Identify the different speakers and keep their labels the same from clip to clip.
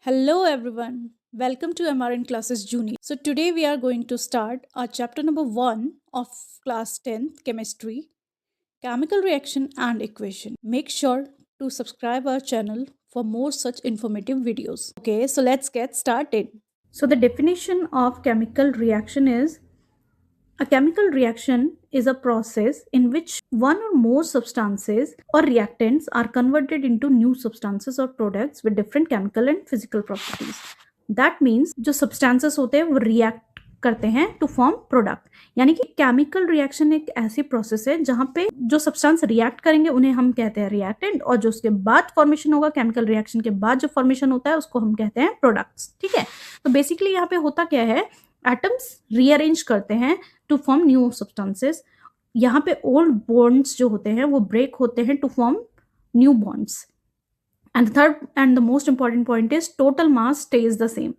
Speaker 1: Hello everyone. Welcome to MRN Classes Junior. So today we are going to start our chapter number 1 of class 10th chemistry, chemical reaction and equation. Make sure to subscribe our channel for more such informative videos. Okay, so let's get started. So the definition of chemical reaction is a chemical reaction is a process in which one or more substances or reactants are converted into new substances or products with different chemical and physical properties. That means जो substances होते हैं वो react करते हैं to form product. यानी कि chemical reaction एक ऐसी process है जहाँ पे जो substance react करेंगे उन्हें हम कहते हैं reactant और जो उसके बाद formation होगा chemical reaction के बाद जो formation होता है उसको हम कहते हैं products. ठीक है, तो basically यहाँ पे होता क्या है, एटम्स रीअरेंज करते हैं टू फॉर्म न्यू सब्सटेंसेस. यहाँ पे ओल्ड बॉन्ड्स जो होते हैं वो ब्रेक होते हैं to form new bonds. And third and the most important point is total mass stays the same.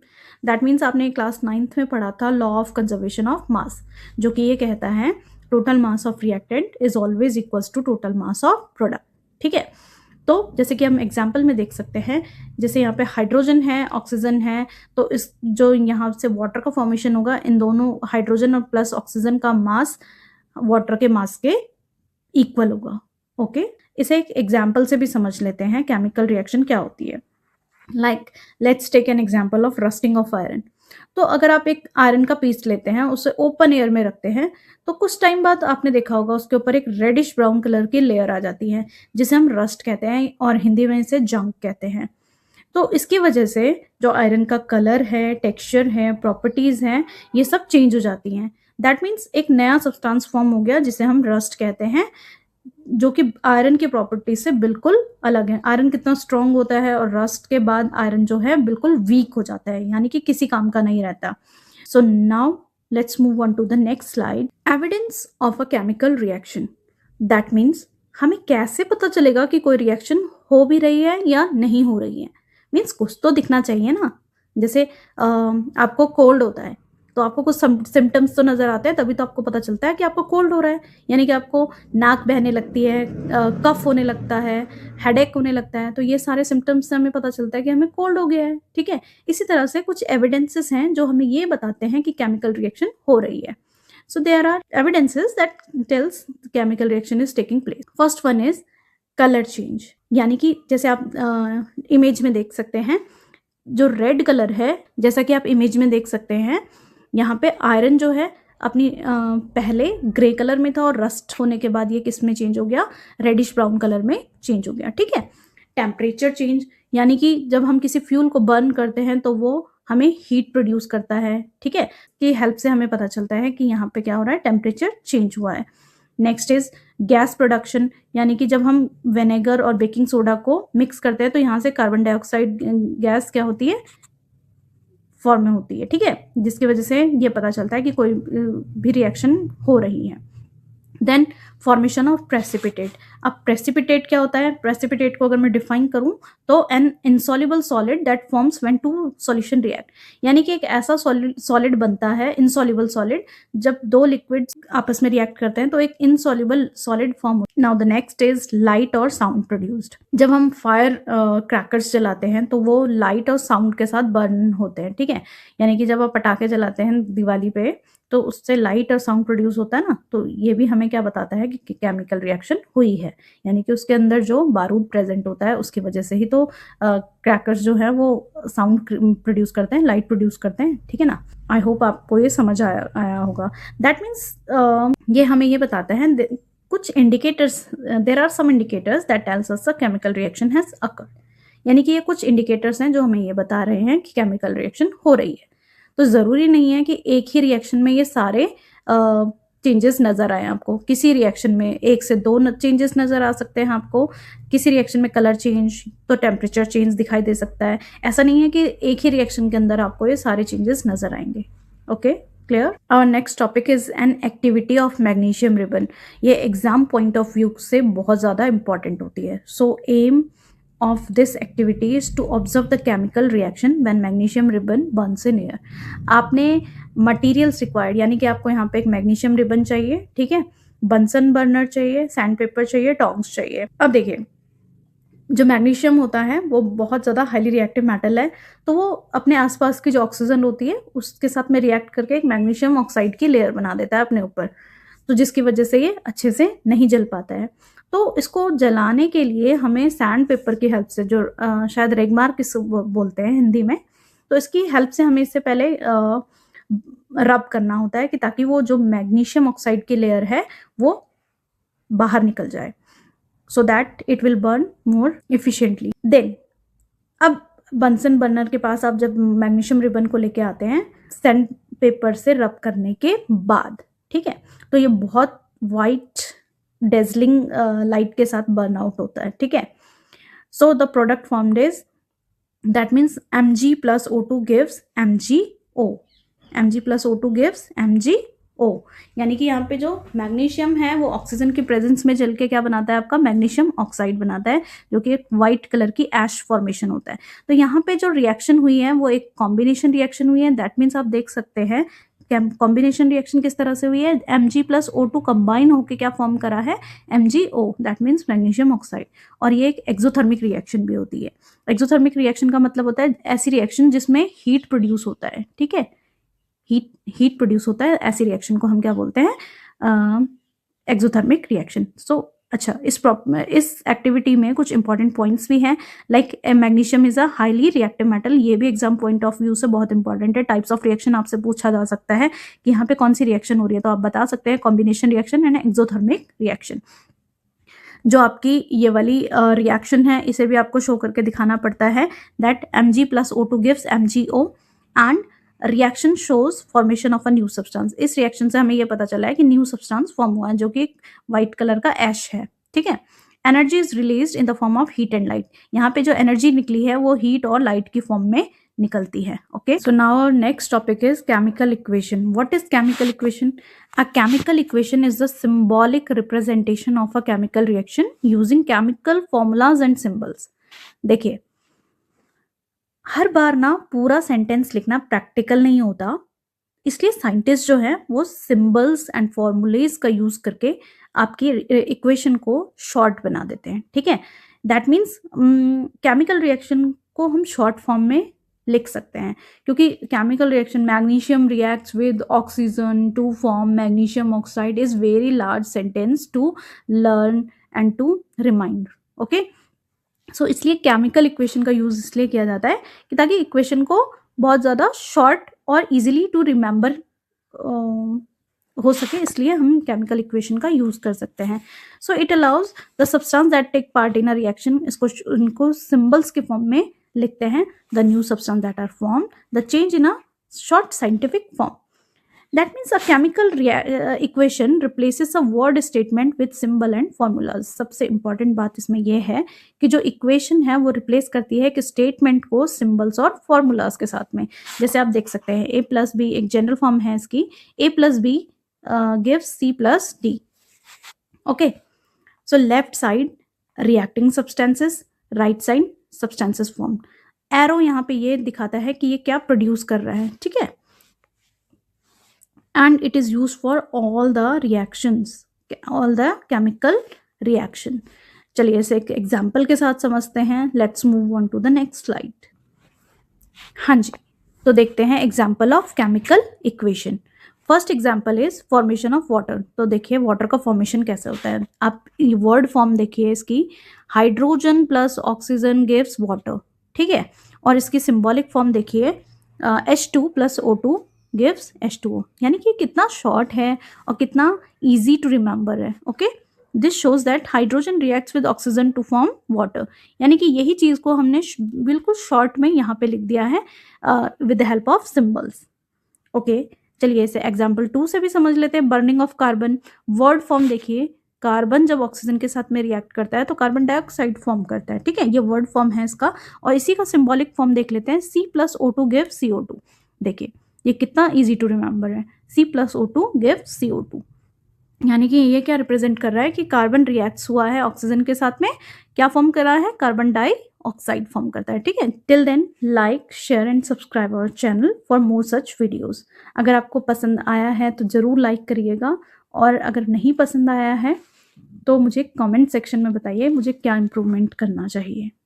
Speaker 1: That means आपने क्लास 9th में पढ़ा था law of conservation of mass, जो कि ये कहता है total mass of reactant is always equals to total mass of product. ठीक है, तो जैसे कि हम एग्जाम्पल में देख सकते हैं, जैसे यहाँ पे हाइड्रोजन है, ऑक्सीजन है, तो इस जो यहाँ से वाटर का फॉर्मेशन होगा, इन दोनों हाइड्रोजन और प्लस ऑक्सीजन का मास वाटर के मास के इक्वल होगा. ओके, इसे एक एग्जाम्पल से भी समझ लेते हैं केमिकल रिएक्शन क्या होती है. Like let's take an example of rusting of iron. तो अगर आप एक आयरन का पीस लेते हैं, उसे ओपन एयर में रखते हैं, तो कुछ टाइम बाद आपने देखा होगा उसके ऊपर एक रेडिश ब्राउन कलर की लेयर आ जाती है जिसे हम रस्ट कहते हैं और हिंदी में इसे जंक कहते हैं. तो इसकी वजह से जो आयरन का कलर है, टेक्सचर है, प्रॉपर्टीज हैं, ये सब चेंज हो जाती हैं. दैट मीन्स एक नया सब्सटेंस फॉर्म हो गया जिसे हम रस्ट कहते हैं, जो कि आयरन की प्रॉपर्टी से बिल्कुल अलग है. आयरन कितना स्ट्रांग होता है और रस्ट के बाद आयरन जो है बिल्कुल वीक हो जाता है, यानी कि किसी काम का नहीं रहता. So now let's move on to the next slide. Evidence of a chemical reaction. That means हमें कैसे पता चलेगा कि कोई रिएक्शन हो भी रही है या नहीं हो रही है. मीन्स कुछ तो दिखना चाहिए ना. जैसे आपको कोल्ड होता है तो आपको कुछ सिम्टम्स तो नज़र आते हैं, तभी तो आपको पता चलता है कि आपको कोल्ड हो रहा है. यानी कि आपको नाक बहने लगती है, कफ होने लगता है, हेडेक होने लगता है, तो ये सारे सिम्टम्स से हमें पता चलता है कि हमें कोल्ड हो गया है. ठीक है, इसी तरह से कुछ एविडेंसेस हैं जो हमें ये बताते हैं कि केमिकल रिएक्शन हो रही है. So there are evidences that tells chemical reaction is taking place. First one is colour change. यानी कि जैसे आप इमेज में देख सकते हैं, जो रेड कलर है, जैसा कि आप इमेज में देख सकते हैं, यहाँ पे आयरन जो है अपनी पहले ग्रे कलर में था और रस्ट होने के बाद ये किस में चेंज हो गया, रेडिश ब्राउन कलर में चेंज हो गया. ठीक है, टेम्परेचर चेंज. यानी कि जब हम किसी फ्यूल को बर्न करते हैं तो वो हमें हीट प्रोड्यूस करता है. ठीक है, की हेल्प से हमें पता चलता है कि यहाँ पे क्या हो रहा है, टेम्परेचर चेंज हुआ है. Next is gas production. यानी कि जब हम विनेगर और बेकिंग सोडा को मिक्स करते हैं तो यहाँ से कार्बन डाइऑक्साइड गैस क्या होती है, फॉर्म में होती है. ठीक है, जिसकी वजह से ये पता चलता है कि कोई भी रिएक्शन हो रही है. Then formation of precipitate. अब प्रेसिपिटेट क्या होता है, प्रेसिपिटेट को अगर मैं डिफाइन करूं तो an insoluble solid that forms when two solution react. यानी कि एक ऐसा सॉलिड बनता है, इनसॉल्युबल सॉलिड, जब दो लिक्विड्स आपस में रिएक्ट करते हैं तो एक इनसॉल्युबल सॉलिड फॉर्म होता है. Now the next is light और साउंड प्रोड्यूस्ड. जब हम फायर क्रैकर्स जलाते हैं तो वो लाइट और साउंड के साथ बर्न होते हैं. ठीक है, यानी कि जब आप पटाखे जलाते हैं दिवाली पे तो उससे लाइट और साउंड प्रोड्यूस होता है ना, तो ये भी हमें क्या बताता है कि केमिकल रिएक्शन हुई है. यानी कि उसके अंदर जो बारूद प्रेजेंट होता है उसकी वजह से ही तो क्रैकर्स जो है वो साउंड प्रोड्यूस करते हैं, लाइट प्रोड्यूस करते हैं. ठीक है ना, आई होप आपको ये समझ आया होगा. दैट मीन्स ये हमें ये बताता है कुछ indicators, there are some indicators that tells us a chemical reaction has occurred. यानी कि ये कुछ इंडिकेटर्स हैं जो हमें ये बता रहे हैं कि केमिकल रिएक्शन हो रही है. तो ज़रूरी नहीं है कि एक ही रिएक्शन में ये सारे चेंजेस नज़र आए आपको. किसी रिएक्शन में 1 से 2 चेंजेस नज़र आ सकते हैं आपको. किसी रिएक्शन में कलर चेंज, तो टेम्परेचर चेंज दिखाई दे सकता है. ऐसा नहीं है कि एक ही रिएक्शन के अंदर आपको ये सारे चेंजेस नज़र आएंगे. Okay, clear. Our next topic is an activity of magnesium ribbon. ये एग्जाम पॉइंट ऑफ व्यू से बहुत ज़्यादा इंपॉर्टेंट होती है. So aim of this activity is to observe the chemical reaction when magnesium ribbon burns in air. आपने materials required, यानी कि आपको यहाँ पे एक मैग्नीशियम रिबन चाहिए. ठीक है, बंसन बर्नर चाहिए, सैंड पेपर चाहिए, टॉन्ग्स चाहिए. अब देखिए, जो मैग्नीशियम होता है वो बहुत ज़्यादा हाईली रिएक्टिव मेटल है, तो वो अपने आसपास की जो ऑक्सीजन होती है उसके साथ में रिएक्ट करके एक मैग्नीशियम ऑक्साइड की लेयर बना देता है अपने ऊपर, तो जिसकी वजह से ये अच्छे से नहीं जल पाता है। तो इसको जलाने के लिए हमें सैंड पेपर की हेल्प से, जो शायद रेगमार्क इसको बोलते हैं हिंदी में, तो इसकी हेल्प से हमें इससे पहले रब करना होता है कि ताकि वो जो मैग्नीशियम ऑक्साइड की लेयर है वो बाहर निकल जाए, so that it will burn more efficiently. Then अब बंसन बर्नर के पास आप जब मैग्नीशियम रिबन को लेके आते हैं सैंड पेपर से रब करने के बाद, ठीक है, तो ये बहुत वाइट डेजलिंग लाइट के साथ बर्न आउट होता है, ठीक है। So the product formed is, that means Mg plus O2 gives MgO, Mg plus O2 gives MgO, यानी कि यहाँ पे जो मैग्नीशियम है वो ऑक्सीजन की प्रेजेंस में जल के क्या बनाता है, आपका मैग्नीशियम ऑक्साइड बनाता है, जो कि एक वाइट कलर की ऐश फॉर्मेशन होता है। तो यहाँ पे जो रिएक्शन हुई है वो एक कॉम्बिनेशन रिएक्शन हुई है, दैट मीन्स आप देख सकते हैं कॉम्बिनेशन रिएक्शन किस तरह से हुई है, Mg plus O2 कंबाइन होकर क्या फॉर्म करा है, MgO, that means magnesium oxide. और ये एक एक्सोथर्मिक रिएक्शन भी होती है। एक्सोथर्मिक रिएक्शन का मतलब होता है ऐसी रिएक्शन जिसमें हीट प्रोड्यूस होता है, ठीक है, हीट प्रोड्यूस होता है, ऐसी रिएक्शन को हम क्या बोलते हैं, एक्सोथर्मिक रिएक्शन। सो अच्छा, इस एक्टिविटी में कुछ इंपॉर्टेंट पॉइंट्स भी हैं, like magnesium is a highly reactive metal, ये भी एग्जाम पॉइंट ऑफ व्यू से बहुत इंपॉर्टेंट है। टाइप्स ऑफ रिएक्शन आपसे पूछा जा सकता है कि यहाँ पे कौन सी रिएक्शन हो रही है, तो आप बता सकते हैं combination reaction and exothermic reaction. जो आपकी ये वाली रिएक्शन है इसे भी आपको शो करके दिखाना पड़ता है, that Mg plus O2 gives MgO and reaction shows formation of a new substance. इस रिएक्शन से हमें ये पता चला है कि न्यू सब्सटेंस फॉर्म हुआ है जो कि व्हाइट कलर का ऐश है, ठीक है। Energy is release in the form of heat and light, यहाँ पे जो एनर्जी निकली है वो हीट और लाइट की फॉर्म में निकलती है, okay. So now next topic is chemical equation. What is chemical equation? A chemical equation is the symbolic representation of a chemical reaction using chemical formulas and symbols. देखिए, हर बार ना पूरा sentence लिखना practical नहीं होता, इसलिए साइंटिस्ट जो है वो सिंबल्स एंड फॉर्मूलेज का यूज करके आपकी इक्वेशन को शॉर्ट बना देते हैं, ठीक है। दैट मीन्स केमिकल रिएक्शन को हम शॉर्ट फॉर्म में लिख सकते हैं, क्योंकि chemical reaction magnesium reacts with oxygen to form magnesium oxide is very large sentence to learn and to remind, okay. So इसलिए केमिकल इक्वेशन का यूज इसलिए किया जाता है कि ताकि इक्वेशन को बहुत ज़्यादा शॉर्ट और इजीली टू रिमेंबर हो सके, इसलिए हम केमिकल इक्वेशन का यूज कर सकते हैं। So it allows the substance that take part in a reaction, इसको इनको सिंबल्स के फॉर्म में लिखते हैं, the new substance that are form, the change in a short scientific form. That means a chemical equation replaces a word statement with symbol and formulas. सबसे important बात इसमें यह है कि जो equation है वो replace करती है कि statement को symbols और formulas के साथ में। जैसे आप देख सकते हैं a plus b एक general form है इसकी, a plus b gives c plus d. Okay, so left side reacting substances, right side substances formed. Arrow यहाँ पे ये दिखाता है कि ये क्या produce कर रहा है, ठीक है। and it is used for all the reactions, all the chemical reaction. चलिए इसे एक एग्जाम्पल के साथ समझते हैं। Let's move on to the next slide. हाँ जी, तो देखते हैं example of chemical equation. First example is formation of water. तो देखिए वाटर का फॉर्मेशन कैसे होता है, आप वर्ड फॉर्म देखिए इसकी, hydrogen plus oxygen gives water, ठीक है। और इसकी सिंबॉलिक फॉर्म देखिए, H2 plus O2 gives H2O, यानी कि कितना शॉर्ट है और कितना इजी टू रिमेंबर है, okay. This shows that hydrogen reacts with oxygen to form water, यानी कि यही चीज़ को हमने बिल्कुल शॉर्ट में यहाँ पे लिख दिया है with the help of symbols, okay. चलिए इसे एग्जाम्पल 2 से भी समझ लेते हैं। Burning of carbon, word form देखिए, कार्बन जब ऑक्सीजन के साथ में रिएक्ट करता है तो कार्बन डाइऑक्साइड फॉर्म करता है, ठीक है, ये वर्ड फॉर्म है इसका। और इसी का सिंबॉलिक फॉर्म देख लेते हैं, C plus O2 give CO2। देखिए ये कितना इजी टू रिमेंबर है, C plus O2 give CO2, यानी कि ये क्या रिप्रेजेंट कर रहा है कि कार्बन रिएक्ट्स हुआ है ऑक्सीजन के साथ में, क्या फॉर्म कर रहा है, कार्बन डाइऑक्साइड फॉर्म करता है, ठीक है। Till then like share and subscribe our channel for more such videos. अगर आपको पसंद आया है तो ज़रूर लाइक करिएगा, और अगर नहीं पसंद आया है तो मुझे कमेंट सेक्शन में बताइए मुझे क्या इम्प्रूवमेंट करना चाहिए।